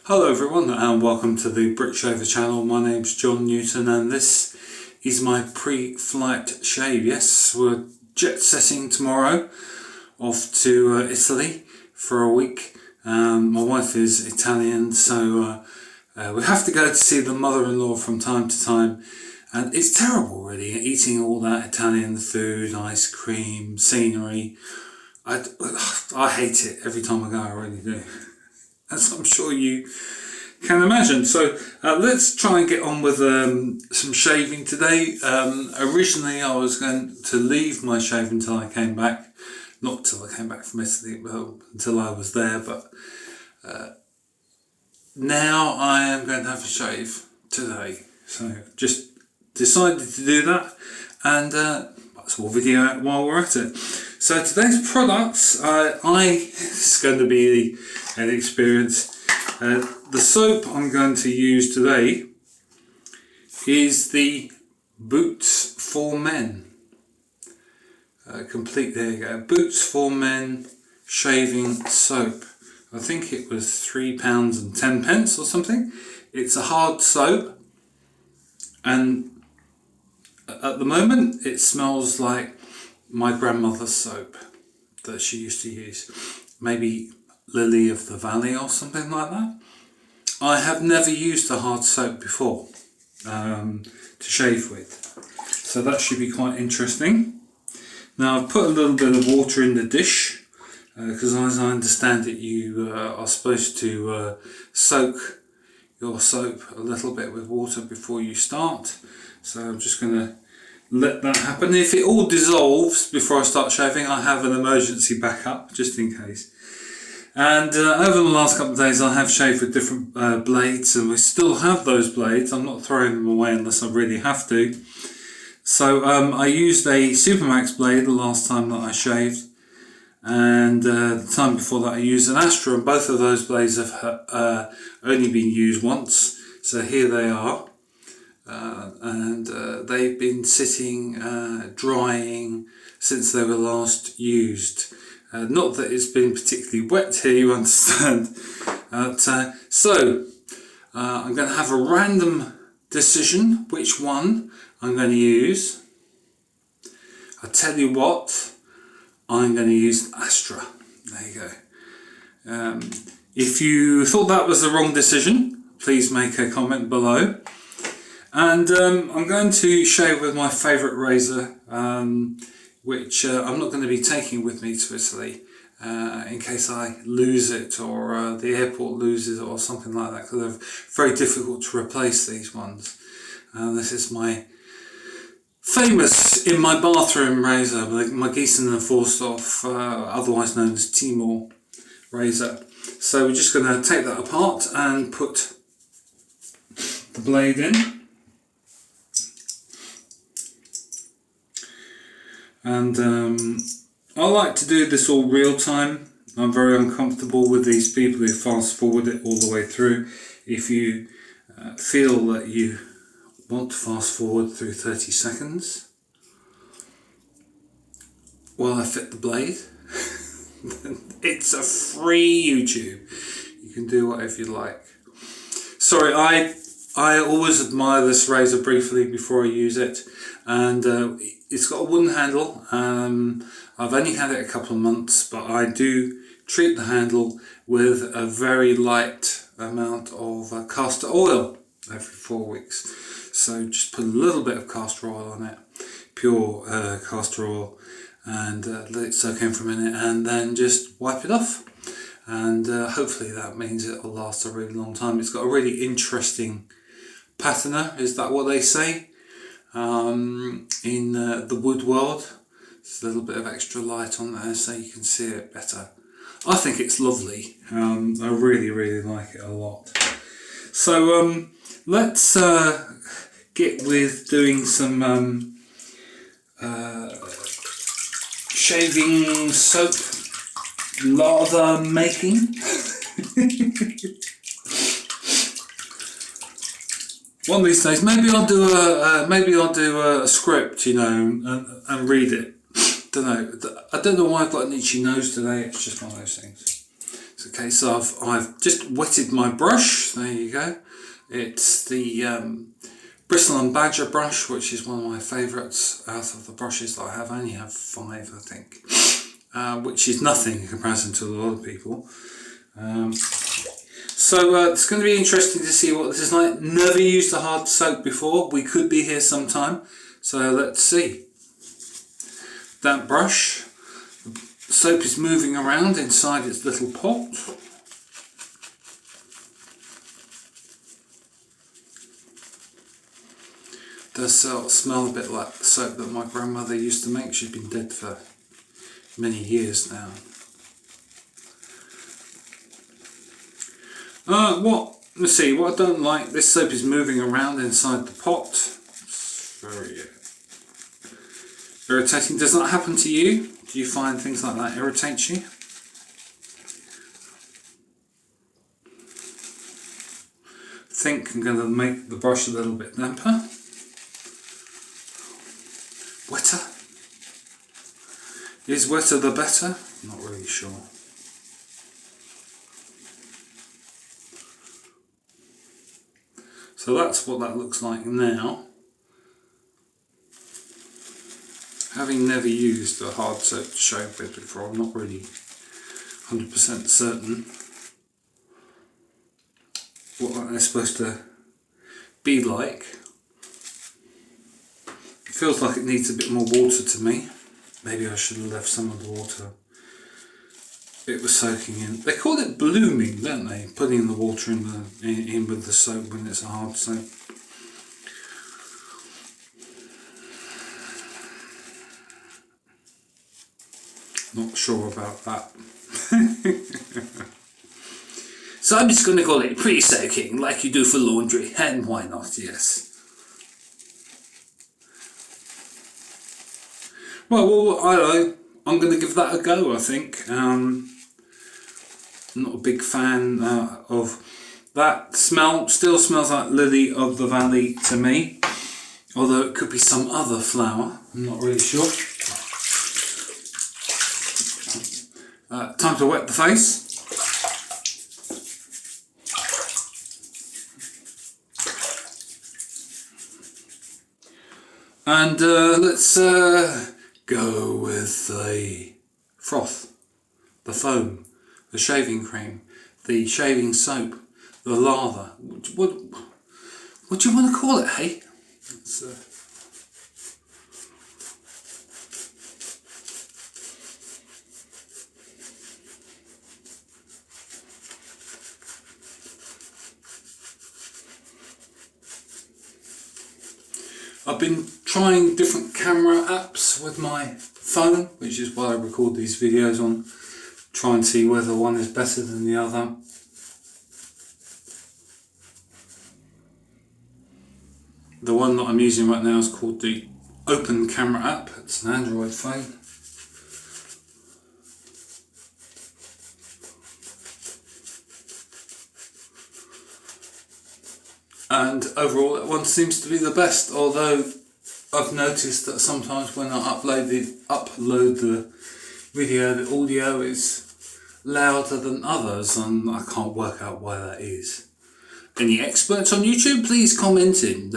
Hello everyone and welcome to the Britshaver channel. My name's John Newton and this is my pre-flight shave. Yes, we're jet setting tomorrow off to Italy for a week. My wife is Italian, so we have to go to see the mother-in-law from time to time, and it's terrible really, eating all that Italian food, ice cream, scenery. I hate it every time I go, I really do. As I'm sure you can imagine. So let's try and get on with some shaving today. Originally I was going to leave my shave until I came back. Not till I came back from Italy, well, until I was there, but now I am going to have a shave today. So just decided to do that, and so we'll video it while we're at it. So today's products, this is going to be an experience. The soap I'm going to use today is the Boots for Men. There you go. Boots for Men shaving soap. I think it was £3.10 or something. It's a hard soap, and at the moment it smells like my grandmother's soap that she used to use. Maybe Lily of the Valley or something like that. I have never used a hard soap before to shave with, so that should be quite interesting. Now I've put a little bit of water in the dish because as I understand it, you are supposed to soak your soap a little bit with water before you start. So I'm just going to let that happen. If it all dissolves before I start shaving, I have an emergency backup just in case. And over the last couple of days I have shaved with different blades, and we still have those blades. I'm not throwing them away unless I really have to. So I used a Supermax blade the last time that I shaved, and the time before that I used an Astra, and both of those blades have only been used once. So here they are. And they've been sitting drying since they were last used. Not that it's been particularly wet here, you understand. So I'm going to have a random decision which one I'm going to use. I tell you what, I'm going to use Astra. There you go. If you thought that was the wrong decision, please make a comment below. And I'm going to shave with my favourite razor, which I'm not going to be taking with me to Italy in case I lose it, or the airport loses it or something like that, because they're very difficult to replace, these ones. This is my famous in my bathroom razor, my Giesen and Forsthoff, otherwise known as Timor razor. So we're just going to take that apart and put the blade in. And I like to do this all real time. I'm very uncomfortable with these people who fast forward it all the way through. If you feel that you want to fast forward through 30 seconds while I fit the blade, it's a free YouTube. You can do whatever you like. Sorry, I always admire this razor briefly before I use it, and it's got a wooden handle. I've only had it a couple of months, but I do treat the handle with a very light amount of castor oil every 4 weeks. So just put a little bit of castor oil on it, pure castor oil, and let it soak in for a minute, and then just wipe it off. And hopefully that means it'll last a really long time. It's got a really interesting patina, is that what they say? In the wood world. There's a little bit of extra light on there so you can see it better. I think it's lovely. I really, really like it a lot. So let's get with doing some shaving soap lather making. One of these days, maybe I'll do a script, you know, and read it. Don't know. I don't know why I've got an itchy nose today. It's just one of those things. Okay, so I've just wetted my brush. There you go. It's the Bristle and Badger brush, which is one of my favourites out of the brushes that I have. I only have 5, I think, which is nothing in comparison to a lot of people. So it's going to be interesting to see what this is like. Never used a hard soap before. We could be here sometime, so let's see. That brush, the soap is moving around inside its little pot. Does smell a bit like the soap that my grandmother used to make. She's been dead for many years now. Let's see, what I don't like, this soap is moving around inside the pot. It's very irritating. Does that happen to you? Do you find things like that irritate you? I think I'm going to make the brush a little bit damper. Wetter? Is wetter the better? Not really sure. So that's what that looks like now. Having never used a hard soap to shave with before, I'm not really 100% certain what they're supposed to be like. It feels like it needs a bit more water to me. Maybe I should have left some of the water it was soaking in. They call it blooming, don't they? Putting the water in with the soap when it's a hard soap. Not sure about that. So I'm just going to call it pre-soaking, like you do for laundry, and why not? Yes. Well, I don't know. I'm going to give that a go, I think. Not a big fan of that smell. Still smells like lily of the valley to me, although it could be some other flower. I'm not really sure. Time to wet the face. And let's go with the froth, the foam, the shaving cream, the shaving soap, the lather. What do you want to call it, hey? I've been trying different camera apps with my phone, which is what I record these videos on. Try and see whether one is better than the other. The one that I'm using right now is called the Open Camera app. It's an Android phone. And overall that one seems to be the best, although I've noticed that sometimes when I upload the video, the audio is louder than others, and I can't work out why that is. Any experts on YouTube, please comment in,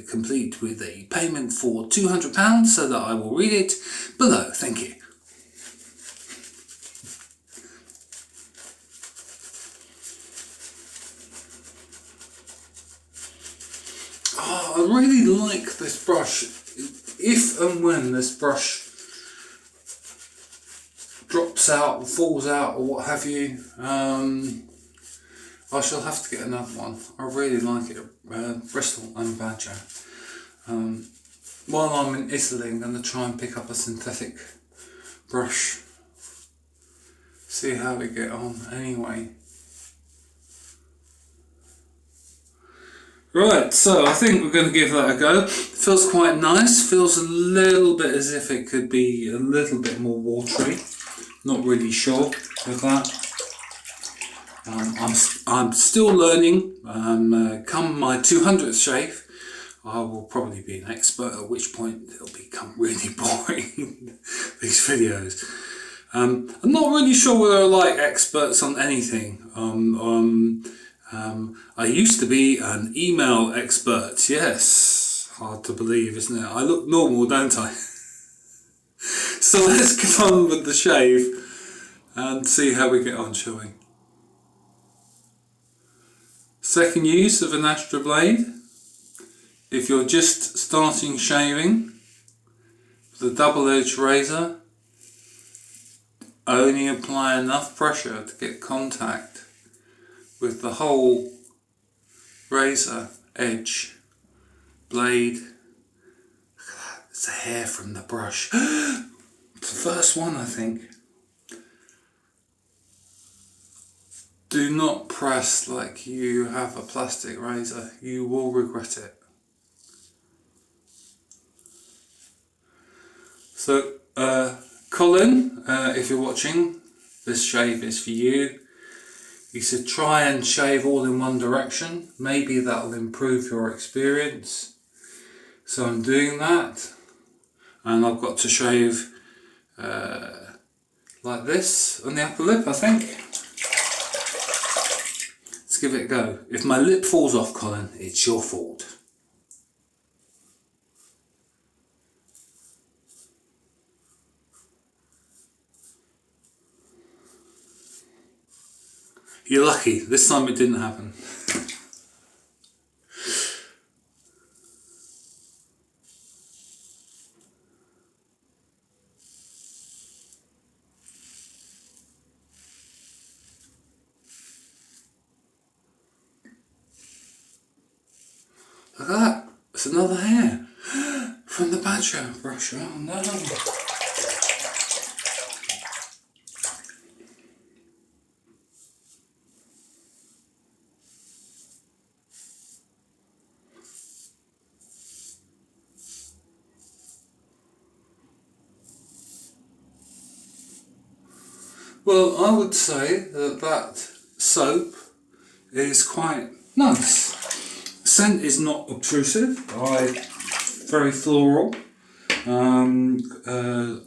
complete with a payment for £200 so that I will read it below. Thank you. Oh, I really like this brush. If and when this brush drops out or falls out or what have you, I shall have to get another one. I really like it, Bristle and Badger. While I'm in Italy, I'm going to try and pick up a synthetic brush. See how we get on anyway. Right, so I think we're going to give that a go. Feels quite nice. Feels a little bit as if it could be a little bit more watery. Not really sure with that. I'm still learning. Come my 200th shave, I will probably be an expert, at which point it'll become really boring, these videos. I'm not really sure whether I like experts on anything. I used to be an email expert, yes. Hard to believe, isn't it? I look normal, don't I? So let's get on with the shave and see how we get on, shall we? Second use of an Astra blade. If you're just starting shaving with a double-edged razor, only apply enough pressure to get contact with the whole razor edge blade. Look at that, it's the hair from the brush. It's the first one, I think. Do not press like you have a plastic razor. You will regret it. So, Colin, if you're watching, this shave is for you. He said try and shave all in one direction. Maybe that'll improve your experience. So I'm doing that. And I've got to shave like this on the upper lip, I think. Let's give it a go. If my lip falls off, Colin, it's your fault. You're lucky, this time it didn't happen. Look at that, it's another hair from the badger brush. Oh no. Well, I would say that that soap is quite nice. Scent is not obtrusive, very floral,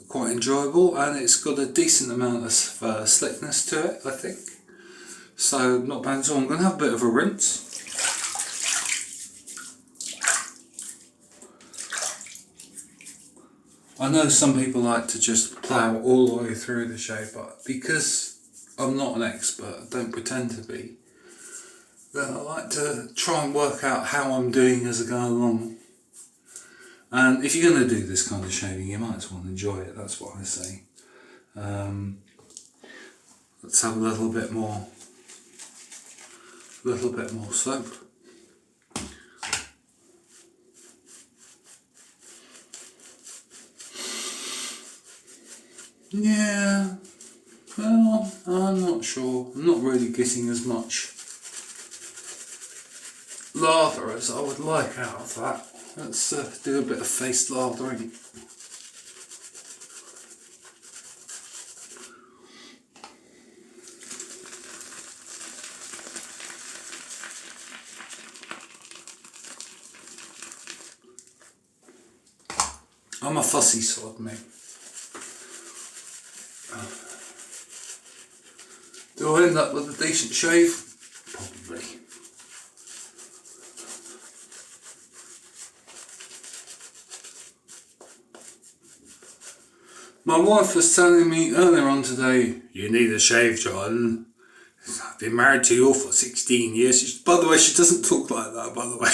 quite enjoyable, and it's got a decent amount of slickness to it, I think. So not bad at all. I'm going to have a bit of a rinse. I know some people like to just plough all the way through the shave, but because I'm not an expert, I don't pretend to be, then I like to try and work out how I'm doing as I go along. And if you're going to do this kind of shaving, you might as well enjoy it, that's what I say. Let's have a little bit more soap. Yeah, well, I'm not sure. I'm not really getting as much lather as I would like out of that. Let's do a bit of face lathering. I'm a fussy sod, mate. Do I end up with a decent shave? Probably. My wife was telling me earlier on today, you need a shave, John. I've been married to you for 16 years. By the way, she doesn't talk like that, by the way.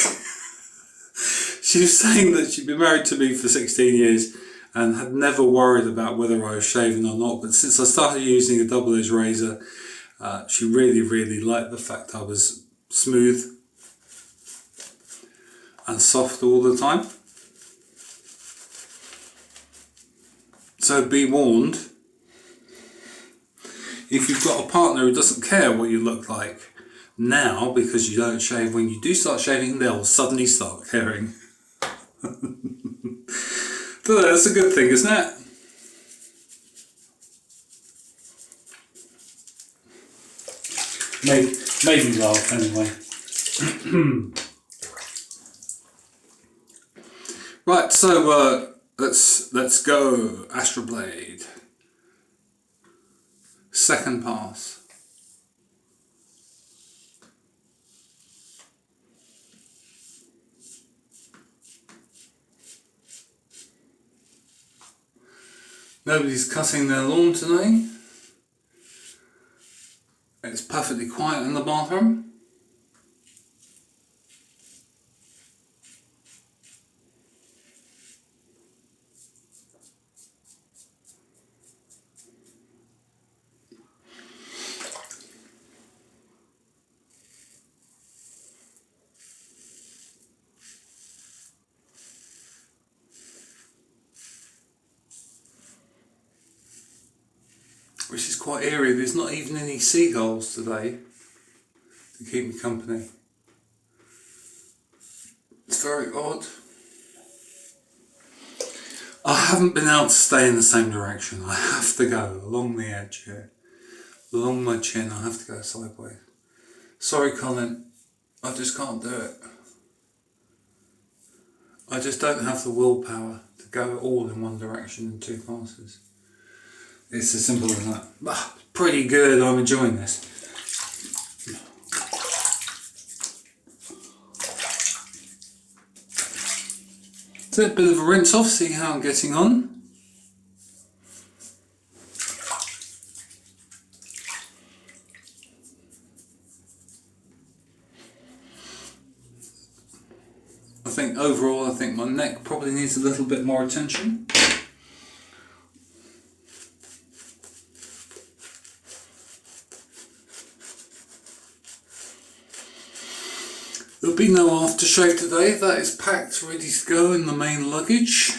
She was saying that she'd been married to me for 16 years and had never worried about whether I was shaving or not. But since I started using a double-edged razor, she really liked the fact I was smooth and soft all the time. So be warned, if you've got a partner who doesn't care what you look like now because you don't shave, when you do start shaving, they'll suddenly start caring. So that's a good thing, isn't it? Made me laugh anyway. Right, so let's go Astra Blade. second pass. Nobody's cutting their lawn today. It's perfectly quiet in the bathroom. Which is quite eerie. There's not even any seagulls today to keep me company. It's very odd. I haven't been able to stay in the same direction. I have to go along the edge here. Along my chin, I have to go sideways. Sorry, Colin. I just can't do it. I just don't have the willpower to go all in one direction in two passes. It's as simple as that. Pretty good, I'm enjoying this. So a bit of a rinse off, see how I'm getting on. Overall, I think my neck probably needs a little bit more attention. There'll be no aftershave today, that is packed ready to go in the main luggage.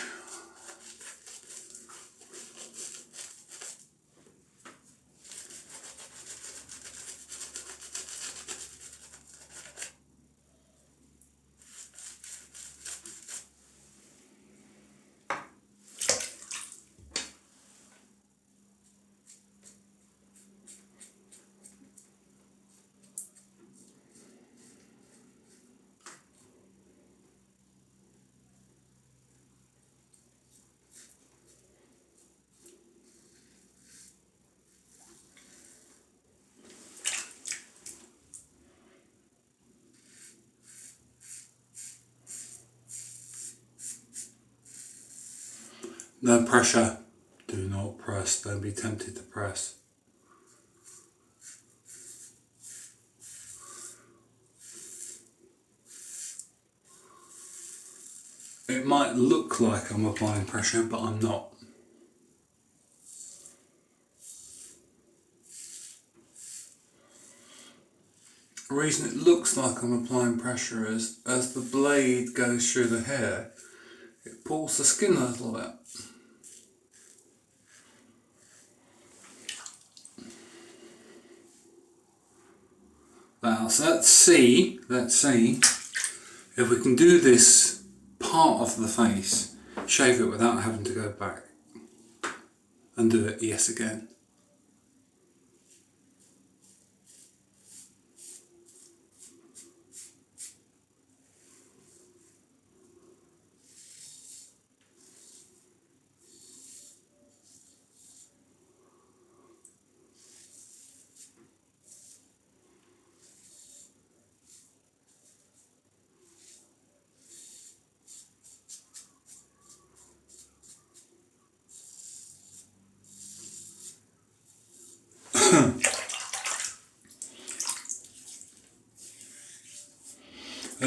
No pressure. Do not press. Don't be tempted to press. It might look like I'm applying pressure, but I'm not. The reason it looks like I'm applying pressure is as the blade goes through the hair, it pulls the skin a little bit. Now, so let's see if we can do this part of the face, shave it without having to go back and do it yet again.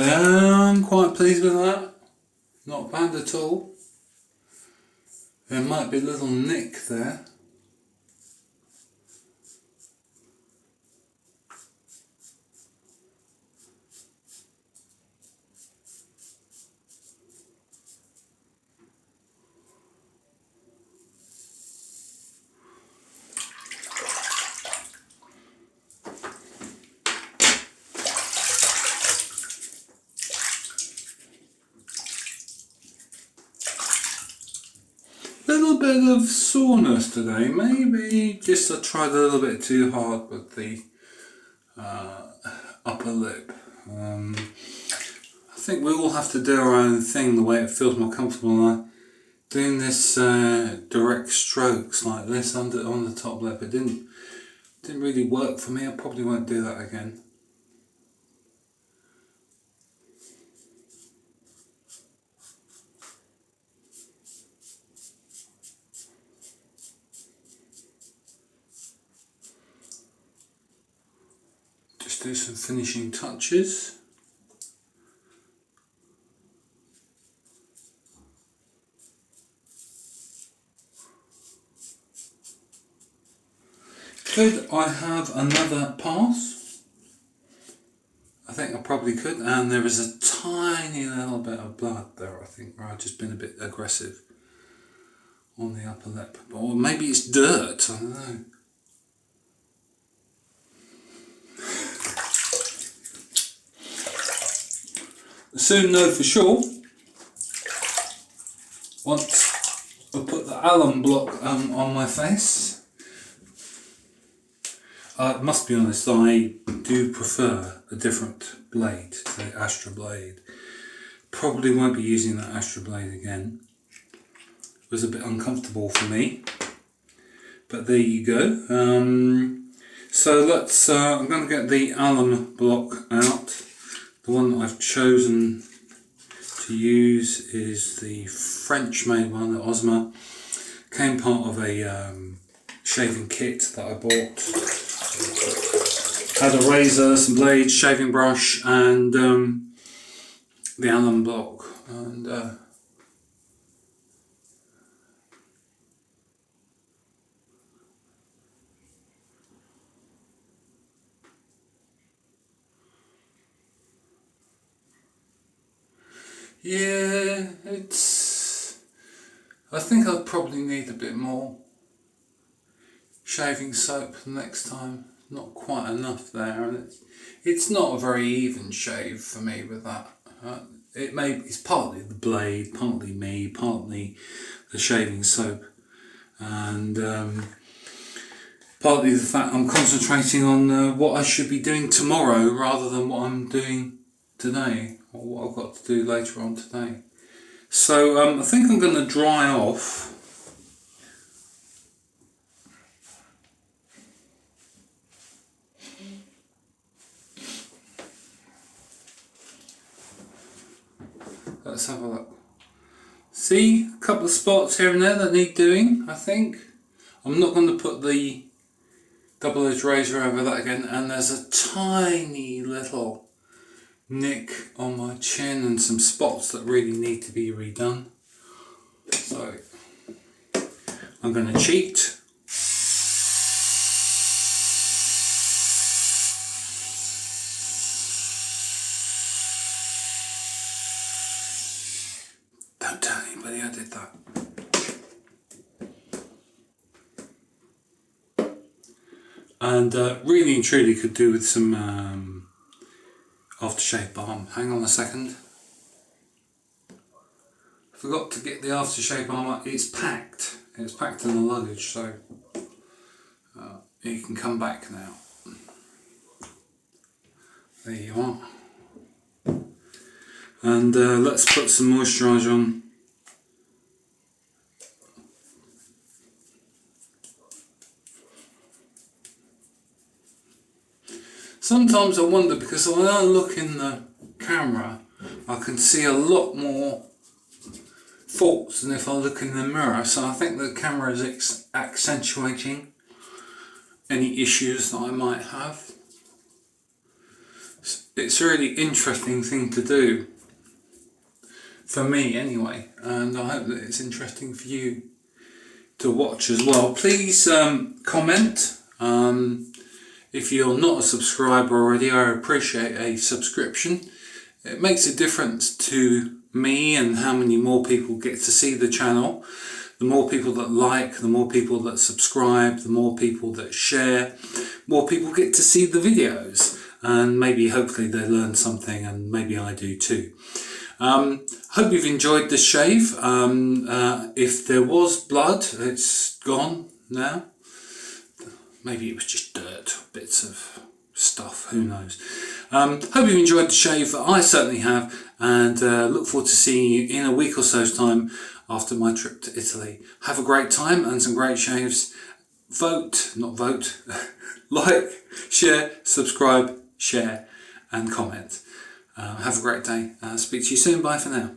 I'm quite pleased with that. Not bad at all. There might be a little nick there. Little bit of soreness today, maybe just I tried a little bit too hard with the upper lip. I think we all have to do our own thing the way it feels more comfortable. Doing this direct strokes like this on the top lip, it didn't didn't really work for me. I probably won't do that again. Just do some finishing touches. Could I have another pass? I think I probably could, and there is a tiny little bit of blood there, I think, where I've just been a bit aggressive on the upper lip. Or maybe it's dirt, I don't know. Soon know for sure, once I put the alum block on my face. I must be honest, I do prefer a different blade to the Astra blade. Probably won't be using that Astra blade again. It was a bit uncomfortable for me, but there you go. So let's, I'm going to get the alum block out. The one that I've chosen to use is the French made one, the Osma. Came part of a shaving kit that I bought. Had a razor, some blades, shaving brush, and the alum block. And yeah, it's. I think I'll probably need a bit more shaving soap next time. Not quite enough there, and it's not a very even shave for me with that. It's partly the blade, partly me, partly the shaving soap, and partly the fact I'm concentrating on what I should be doing tomorrow rather than what I'm doing today, or what I've got to do later on today. So I think I'm going to dry off. Let's have a look. See, a couple of spots here and there that need doing, I think. I'm not going to put the double-edged razor over that again, and there's a tiny little nick on my chin and some spots that really need to be redone. So I'm going to cheat. Don't tell anybody I did that. And really and truly could do with some aftershave balm. Hang on a second. Forgot to get the aftershave balm up. It's packed. It's packed in the luggage, so you can come back now. There you are. And let's put some moisturiser on. Sometimes I wonder, because when I look in the camera I can see a lot more faults than if I look in the mirror, so I think the camera is accentuating any issues that I might have. It's a really interesting thing to do, for me anyway, and I hope that it's interesting for you to watch as well. Please comment. If you're not a subscriber already, I appreciate a subscription. It makes a difference to me and how many more people get to see the channel. The more people that like, the more people that subscribe, the more people that share, more people get to see the videos, and maybe hopefully they learn something, and maybe I do too. Hope you've enjoyed this shave. If there was blood, it's gone now. Maybe it was just dirt, bits of stuff, who knows. Hope you've enjoyed the shave. I certainly have, and look forward to seeing you in a week or so's time after my trip to Italy. Have a great time and some great shaves. like, share, subscribe, share and comment. Have a great day. Speak to you soon. Bye for now.